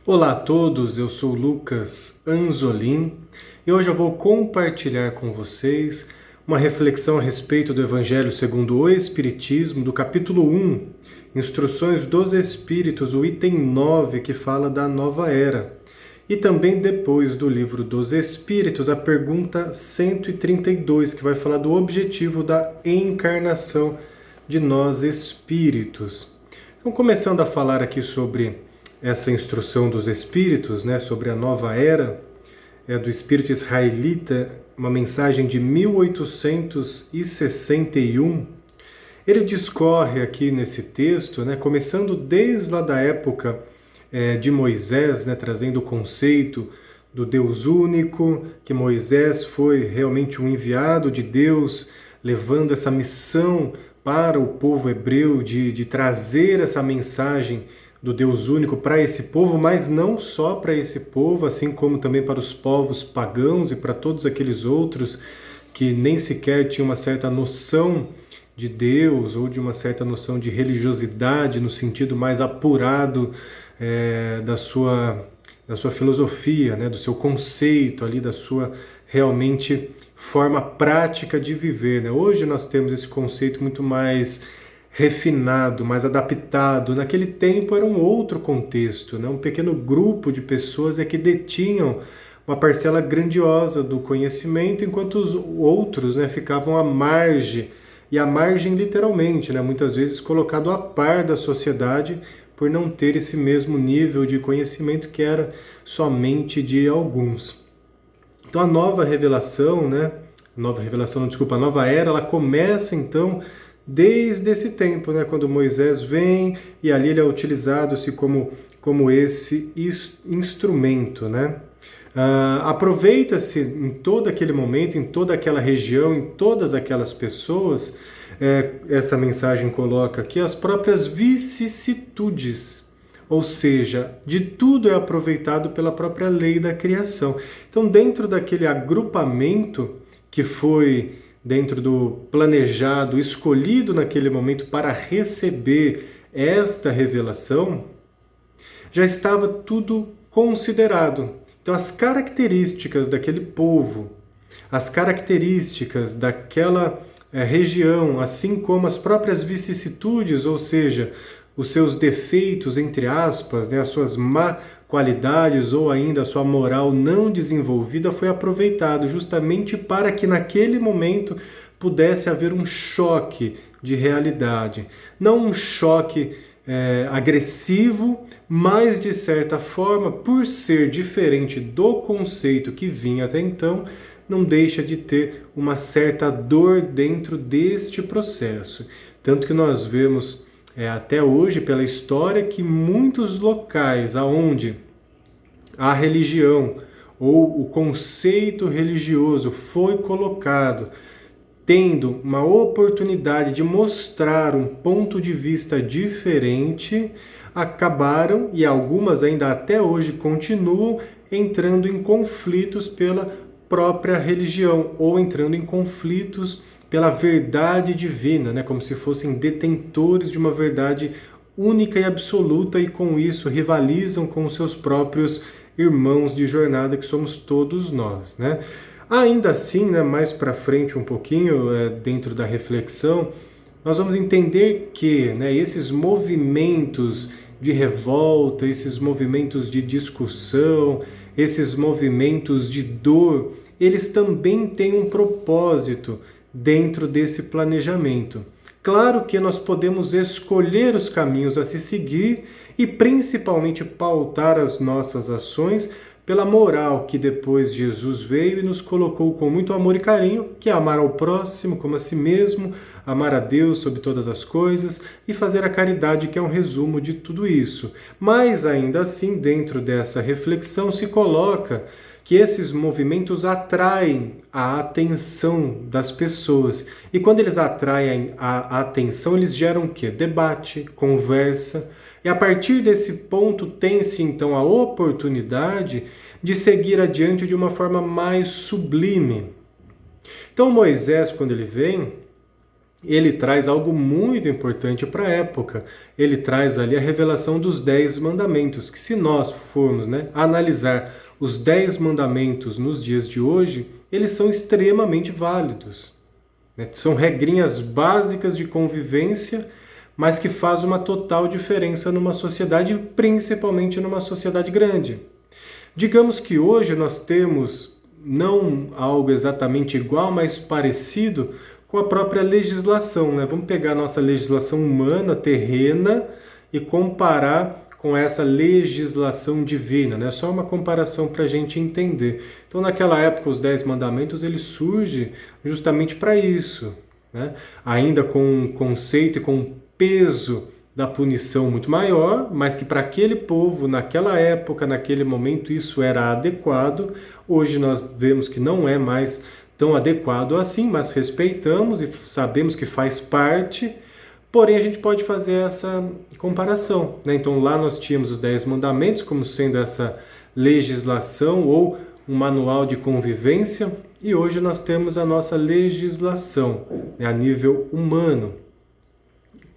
Olá a todos, eu sou Lucas Anzolin e hoje eu vou compartilhar com vocês uma reflexão a respeito do Evangelho segundo o Espiritismo, do capítulo 1, Instruções dos Espíritos, o item 9, que fala da nova era. E também depois do Livro dos Espíritos, a pergunta 132, que vai falar do objetivo da encarnação de nós espíritos. Então, começando a falar aqui sobre essa instrução dos espíritos, né, sobre a nova era, do espírito israelita, uma mensagem de 1861. Ele discorre aqui nesse texto, né, começando desde lá da época de Moisés, né, trazendo o conceito do Deus único, que Moisés foi realmente um enviado de Deus, levando essa missão para o povo hebreu de trazer essa mensagem do Deus único para esse povo, mas não só para esse povo, assim como também para os povos pagãos e para todos aqueles outros que nem sequer tinham uma certa noção de Deus ou de uma certa noção de religiosidade no sentido mais apurado da sua filosofia, né, do seu conceito ali, da sua realmente forma prática de viver, né? Hoje nós temos esse conceito muito mais refinado, mais adaptado. Naquele tempo era um outro contexto, né? Um pequeno grupo de pessoas que detinham uma parcela grandiosa do conhecimento, enquanto os outros, né, ficavam à margem, e à margem literalmente, né, muitas vezes colocado a par da sociedade por não ter esse mesmo nível de conhecimento que era somente de alguns. Então a nova revelação, né, a nova era, ela começa então desde esse tempo, né, quando Moisés vem e ali ele é utilizado-se como esse instrumento, né? Aproveita-se em todo aquele momento, em toda aquela região, em todas aquelas pessoas, essa mensagem coloca aqui as próprias vicissitudes, ou seja, de tudo é aproveitado pela própria lei da criação. Então, dentro daquele agrupamento que foi dentro do planejado, escolhido naquele momento para receber esta revelação, já estava tudo considerado. Então, as características daquele povo, as características daquela região, assim como as próprias vicissitudes, ou seja, os seus defeitos, entre aspas, né, as suas má qualidades ou ainda a sua moral não desenvolvida, foi aproveitado justamente para que naquele momento pudesse haver um choque de realidade. Não um choque agressivo, mas de certa forma, por ser diferente do conceito que vinha até então, não deixa de ter uma certa dor dentro deste processo. Tanto que nós vemos até hoje, pela história, que muitos locais aonde a religião ou o conceito religioso foi colocado, tendo uma oportunidade de mostrar um ponto de vista diferente, acabaram, e algumas ainda até hoje continuam, entrando em conflitos pela própria religião, ou entrando em conflitos pela verdade divina, né? Como se fossem detentores de uma verdade única e absoluta, e com isso rivalizam com os seus próprios irmãos de jornada, que somos todos nós, né? Ainda assim, né, mais para frente um pouquinho, dentro da reflexão, nós vamos entender que, né, esses movimentos de revolta, esses movimentos de discussão, esses movimentos de dor, eles também têm um propósito dentro desse planejamento. Claro que nós podemos escolher os caminhos a se seguir e principalmente pautar as nossas ações pela moral que depois Jesus veio e nos colocou com muito amor e carinho, que é amar ao próximo como a si mesmo, amar a Deus sobre todas as coisas e fazer a caridade, que é um resumo de tudo isso. Mas ainda assim, dentro dessa reflexão se coloca que esses movimentos atraem a atenção das pessoas. E quando eles atraem a atenção, eles geram o quê? Debate, conversa. E a partir desse ponto tem-se então a oportunidade de seguir adiante de uma forma mais sublime. Então Moisés, quando ele vem, ele traz algo muito importante para a época. Ele traz ali a revelação dos 10 mandamentos, que se nós formos, né, analisar os 10 mandamentos nos dias de hoje, eles são extremamente válidos, né? São regrinhas básicas de convivência, mas que faz uma total diferença numa sociedade, principalmente numa sociedade grande. Digamos que hoje nós temos não algo exatamente igual, mas parecido com a própria legislação, né? Vamos pegar a nossa legislação humana, terrena, e comparar com essa legislação divina, né? Só uma comparação para a gente entender. Então, naquela época, os 10 mandamentos, ele surge justamente para isso, né? Ainda com um conceito e com um peso da punição muito maior, mas que para aquele povo, naquela época, naquele momento, isso era adequado. Hoje nós vemos que não é mais tão adequado assim, mas respeitamos e sabemos que faz parte. Porém, a gente pode fazer essa comparação, né? Então, lá nós tínhamos os 10 mandamentos como sendo essa legislação ou um manual de convivência, e hoje nós temos a nossa legislação, né, a nível humano.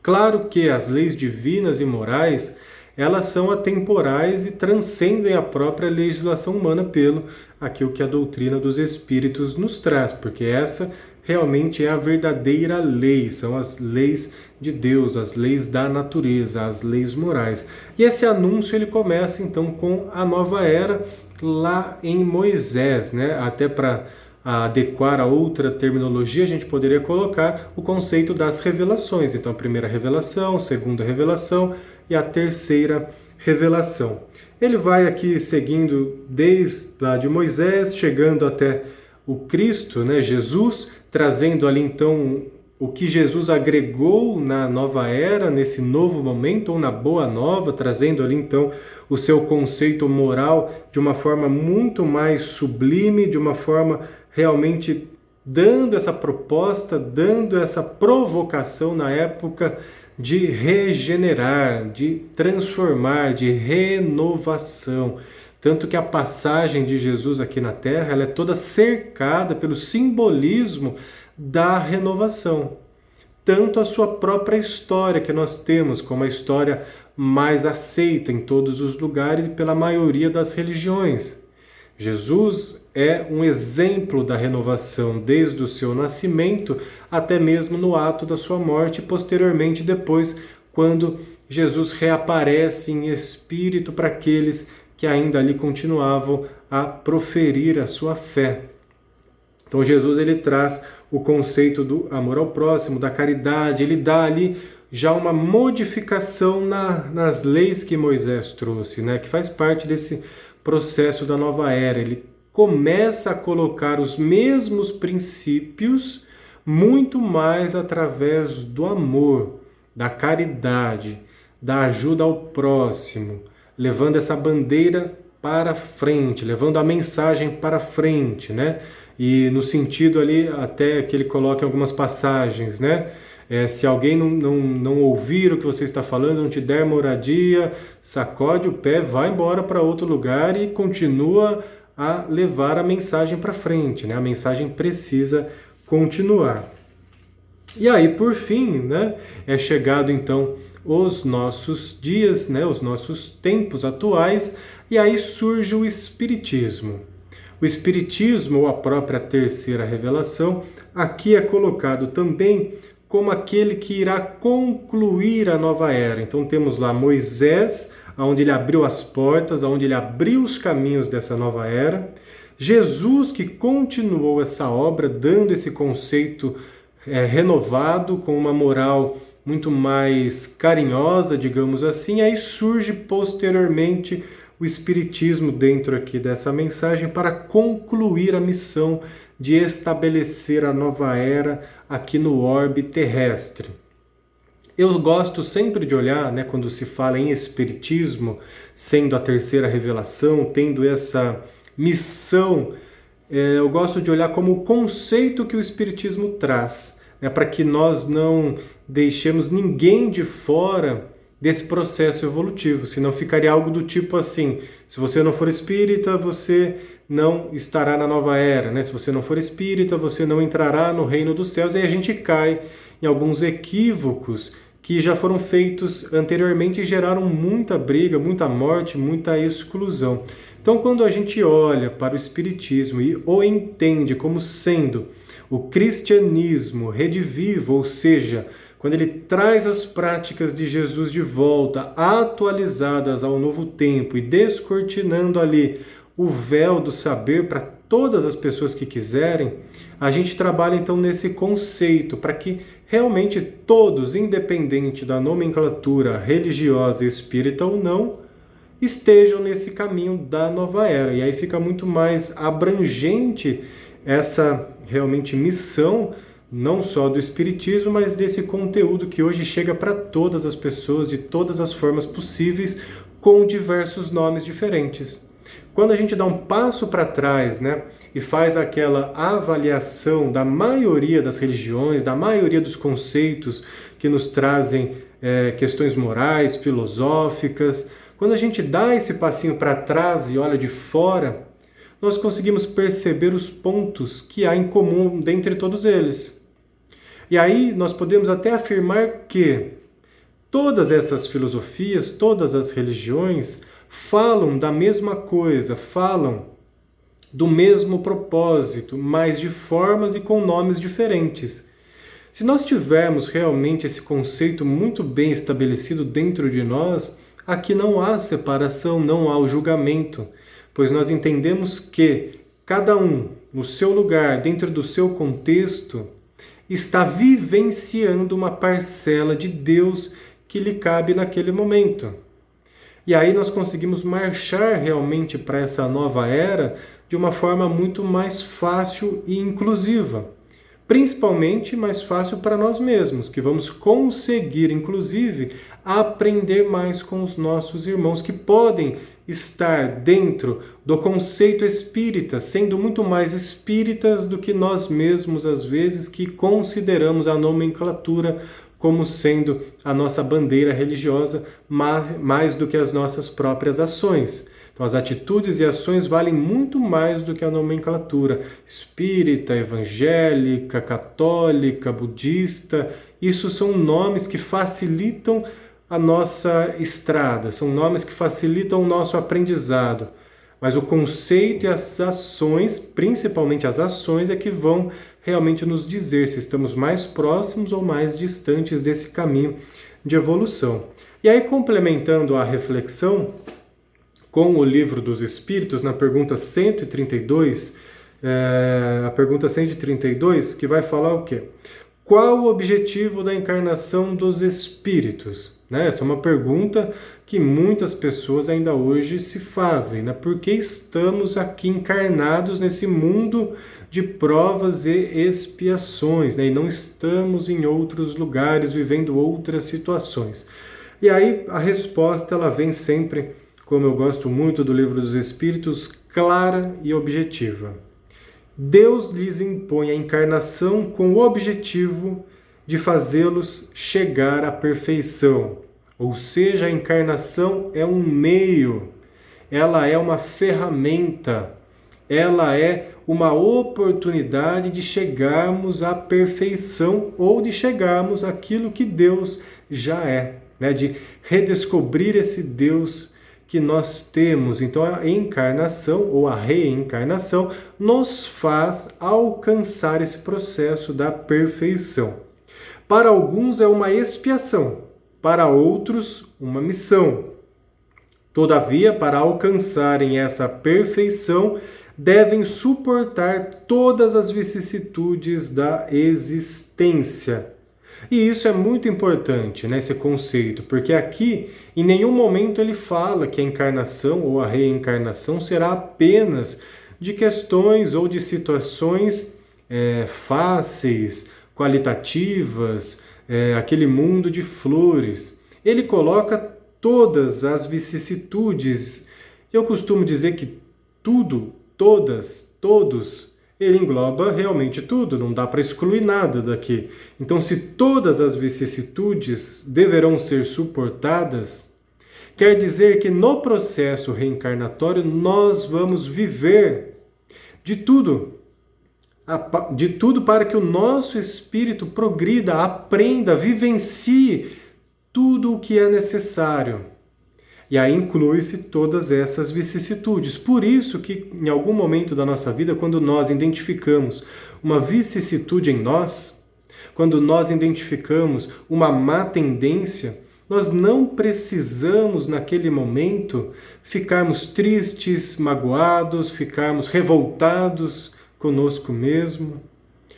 Claro que as leis divinas e morais, elas são atemporais e transcendem a própria legislação humana pelo aquilo que a doutrina dos espíritos nos traz, porque essa realmente é a verdadeira lei, são as leis de Deus, as leis da natureza, as leis morais. E esse anúncio ele começa então com a nova era lá em Moisés, né? Até para adequar a outra terminologia, a gente poderia colocar o conceito das revelações. Então, a primeira revelação, a segunda revelação e a terceira revelação. Ele vai aqui seguindo desde lá de Moisés, chegando até o Cristo, né, Jesus, trazendo ali então o que Jesus agregou na nova era, nesse novo momento, ou na boa nova, trazendo ali então o seu conceito moral de uma forma muito mais sublime, de uma forma realmente dando essa proposta, dando essa provocação na época de regenerar, de transformar, de renovação. Tanto que a passagem de Jesus aqui na Terra, ela é toda cercada pelo simbolismo da renovação. Tanto a sua própria história que nós temos, como a história mais aceita em todos os lugares e pela maioria das religiões. Jesus é um exemplo da renovação desde o seu nascimento até mesmo no ato da sua morte e posteriormente depois, quando Jesus reaparece em espírito para aqueles que ainda ali continuavam a proferir a sua fé. Então Jesus ele traz o conceito do amor ao próximo, da caridade, ele dá ali já uma modificação nas leis que Moisés trouxe, né? Que faz parte desse processo da nova era. Ele começa a colocar os mesmos princípios, muito mais através do amor, da caridade, da ajuda ao próximo, levando essa bandeira para frente, levando a mensagem para frente, né? E no sentido ali, até que ele coloca em algumas passagens, né? Se alguém não ouvir o que você está falando, não te der moradia, sacode o pé, vai embora para outro lugar e continua a levar a mensagem para frente, né? A mensagem precisa continuar. E aí, por fim, né, é chegado então os nossos dias, né, os nossos tempos atuais, e aí surge o Espiritismo. O Espiritismo, ou a própria terceira revelação, aqui é colocado também como aquele que irá concluir a nova era. Então temos lá Moisés, onde ele abriu as portas, onde ele abriu os caminhos dessa nova era. Jesus, que continuou essa obra, dando esse conceito renovado, com uma moral muito mais carinhosa, digamos assim. Aí surge posteriormente o Espiritismo dentro aqui dessa mensagem para concluir a missão de estabelecer a nova era aqui no orbe terrestre. Eu gosto sempre de olhar, né, quando se fala em Espiritismo, sendo a terceira revelação, tendo essa missão, eu gosto de olhar como o conceito que o Espiritismo traz, né, para que nós não deixemos ninguém de fora desse processo evolutivo, senão ficaria algo do tipo assim: se você não for espírita, você não estará na nova era, né? Se você não for espírita, você não entrará no reino dos céus, e a gente cai em alguns equívocos que já foram feitos anteriormente e geraram muita briga, muita morte, muita exclusão. Então, quando a gente olha para o Espiritismo e o entende como sendo o cristianismo redivivo, ou seja, quando ele traz as práticas de Jesus de volta, atualizadas ao novo tempo e descortinando ali o véu do saber para todas as pessoas que quiserem, a gente trabalha então nesse conceito para que realmente todos, independente da nomenclatura religiosa, espírita ou não, estejam nesse caminho da nova era. E aí fica muito mais abrangente essa realmente missão, não só do Espiritismo, mas desse conteúdo que hoje chega para todas as pessoas, de todas as formas possíveis, com diversos nomes diferentes. Quando a gente dá um passo para trás, né, e faz aquela avaliação da maioria das religiões, da maioria dos conceitos que nos trazem questões morais, filosóficas, quando a gente dá esse passinho para trás e olha de fora, nós conseguimos perceber os pontos que há em comum dentre todos eles. E aí nós podemos até afirmar que todas essas filosofias, todas as religiões falam da mesma coisa, falam do mesmo propósito, mas de formas e com nomes diferentes. Se nós tivermos realmente esse conceito muito bem estabelecido dentro de nós, aqui não há separação, não há o julgamento, pois nós entendemos que cada um, no seu lugar, dentro do seu contexto, está vivenciando uma parcela de Deus que lhe cabe naquele momento. E aí nós conseguimos marchar realmente para essa nova era de uma forma muito mais fácil e inclusiva. Principalmente mais fácil para nós mesmos, que vamos conseguir, inclusive, aprender mais com os nossos irmãos que podem estar dentro do conceito espírita, sendo muito mais espíritas do que nós mesmos, às vezes, que consideramos a nomenclatura como sendo a nossa bandeira religiosa, mais do que as nossas próprias ações. Então, as atitudes e ações valem muito mais do que a nomenclatura espírita, evangélica, católica, budista. Isso são nomes que facilitam a nossa estrada, são nomes que facilitam o nosso aprendizado. Mas o conceito e as ações, principalmente as ações, é que vão realmente nos dizer se estamos mais próximos ou mais distantes desse caminho de evolução. E aí, complementando a reflexão com o Livro dos Espíritos, na pergunta 132, a pergunta 132, que vai falar o quê? Qual o objetivo da encarnação dos espíritos? Essa é uma pergunta que muitas pessoas ainda hoje se fazem. Por que estamos aqui encarnados nesse mundo de provas e expiações, e não estamos em outros lugares vivendo outras situações? E aí a resposta ela vem sempre, como eu gosto muito do Livro dos Espíritos, clara e objetiva. Deus lhes impõe a encarnação com o objetivo de fazê-los chegar à perfeição. Ou seja, a encarnação é um meio, ela é uma ferramenta, ela é uma oportunidade de chegarmos à perfeição ou de chegarmos àquilo que Deus já é, de redescobrir esse Deus que nós temos. Então a encarnação ou a reencarnação nos faz alcançar esse processo da perfeição. Para alguns é uma expiação, para outros uma missão. Todavia, para alcançarem essa perfeição, devem suportar todas as vicissitudes da existência. E isso é muito importante, esse conceito, porque aqui em nenhum momento ele fala que a encarnação ou a reencarnação será apenas de questões ou de situações fáceis, qualitativas, aquele mundo de flores. Ele coloca todas as vicissitudes. Eu costumo dizer que tudo, todas, todos, ele engloba realmente tudo, não dá para excluir nada daqui. Então, se todas as vicissitudes deverão ser suportadas, quer dizer que no processo reencarnatório nós vamos viver de tudo. de tudo para que o nosso espírito progrida, aprenda, vivencie tudo o que é necessário. E aí inclui-se todas essas vicissitudes. Por isso que em algum momento da nossa vida, quando nós identificamos uma vicissitude em nós, quando nós identificamos uma má tendência, nós não precisamos naquele momento ficarmos tristes, magoados, ficarmos revoltados conosco mesmo.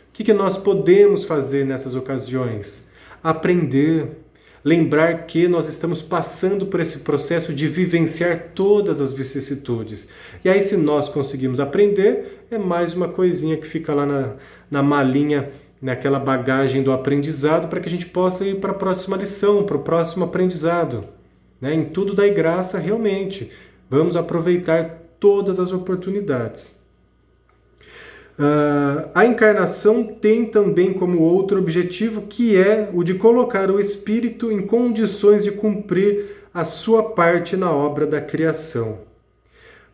O que nós podemos fazer nessas ocasiões? Aprender. Lembrar que nós estamos passando por esse processo de vivenciar todas as vicissitudes. E aí, se nós conseguimos aprender, é mais uma coisinha que fica lá na malinha, naquela bagagem do aprendizado, para que a gente possa ir para a próxima lição, para o próximo aprendizado. Em tudo dai graça, realmente. Vamos aproveitar todas as oportunidades. A encarnação tem também como outro objetivo, que é o de colocar o espírito em condições de cumprir a sua parte na obra da criação.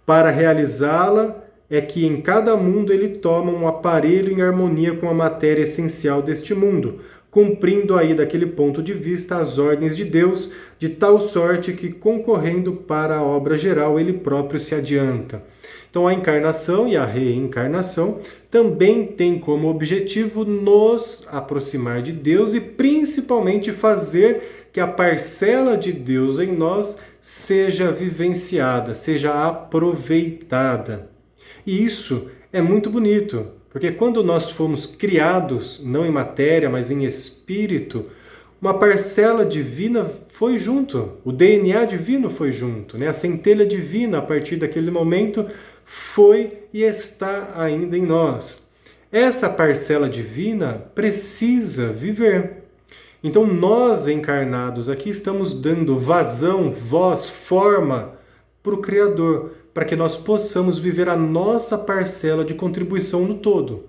Para realizá-la, é que em cada mundo ele toma um aparelho em harmonia com a matéria essencial deste mundo, cumprindo aí daquele ponto de vista as ordens de Deus, de tal sorte que, concorrendo para a obra geral, ele próprio se adianta. Então a encarnação e a reencarnação também tem como objetivo nos aproximar de Deus e principalmente fazer que a parcela de Deus em nós seja vivenciada, seja aproveitada. E isso é muito bonito, porque quando nós fomos criados, não em matéria, mas em espírito, uma parcela divina foi junto, o DNA divino foi junto, A centelha divina, a partir daquele momento, foi e está ainda em nós. Essa parcela divina precisa viver. Então nós encarnados aqui estamos dando vazão, voz, forma para o Criador, para que nós possamos viver a nossa parcela de contribuição no todo.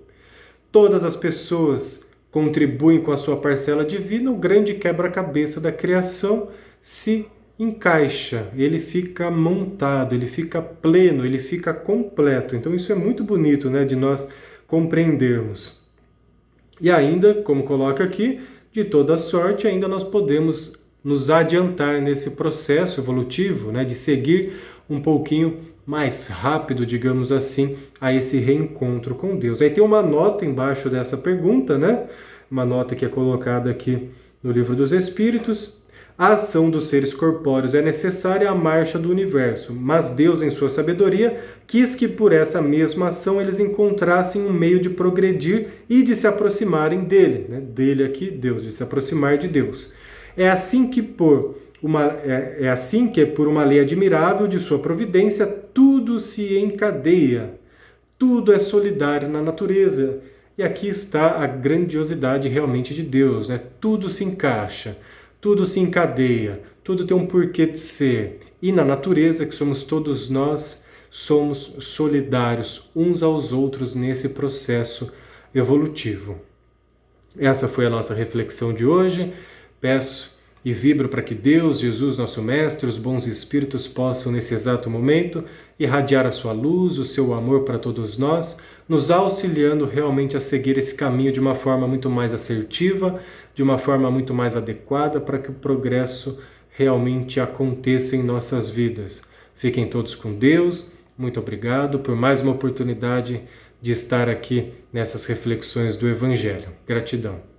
Todas as pessoas contribuem com a sua parcela divina, o grande quebra-cabeça da criação se encaixa, ele fica montado, ele fica pleno, ele fica completo. Então isso é muito bonito, de nós compreendermos. E ainda, como coloca aqui, de toda sorte, ainda nós podemos nos adiantar nesse processo evolutivo, de seguir um pouquinho mais rápido, digamos assim, a esse reencontro com Deus. Aí tem uma nota embaixo dessa pergunta, Uma nota que é colocada aqui no Livro dos Espíritos. A ação dos seres corpóreos é necessária à marcha do universo, mas Deus, em sua sabedoria, quis que por essa mesma ação eles encontrassem um meio de progredir e de se aproximarem dele. Dele aqui, Deus, de se aproximar de Deus. É assim que por uma lei admirável de sua providência, tudo se encadeia, tudo é solidário na natureza. E aqui está a grandiosidade realmente de Deus, Tudo se encaixa. Tudo se encadeia, tudo tem um porquê de ser. E na natureza, que somos todos nós, somos solidários uns aos outros nesse processo evolutivo. Essa foi a nossa reflexão de hoje. Peço e vibro para que Deus, Jesus, nosso Mestre, os bons espíritos possam, nesse exato momento, irradiar a sua luz, o seu amor para todos nós, nos auxiliando realmente a seguir esse caminho de uma forma muito mais assertiva, de uma forma muito mais adequada, para que o progresso realmente aconteça em nossas vidas. Fiquem todos com Deus. Muito obrigado por mais uma oportunidade de estar aqui nessas reflexões do Evangelho. Gratidão.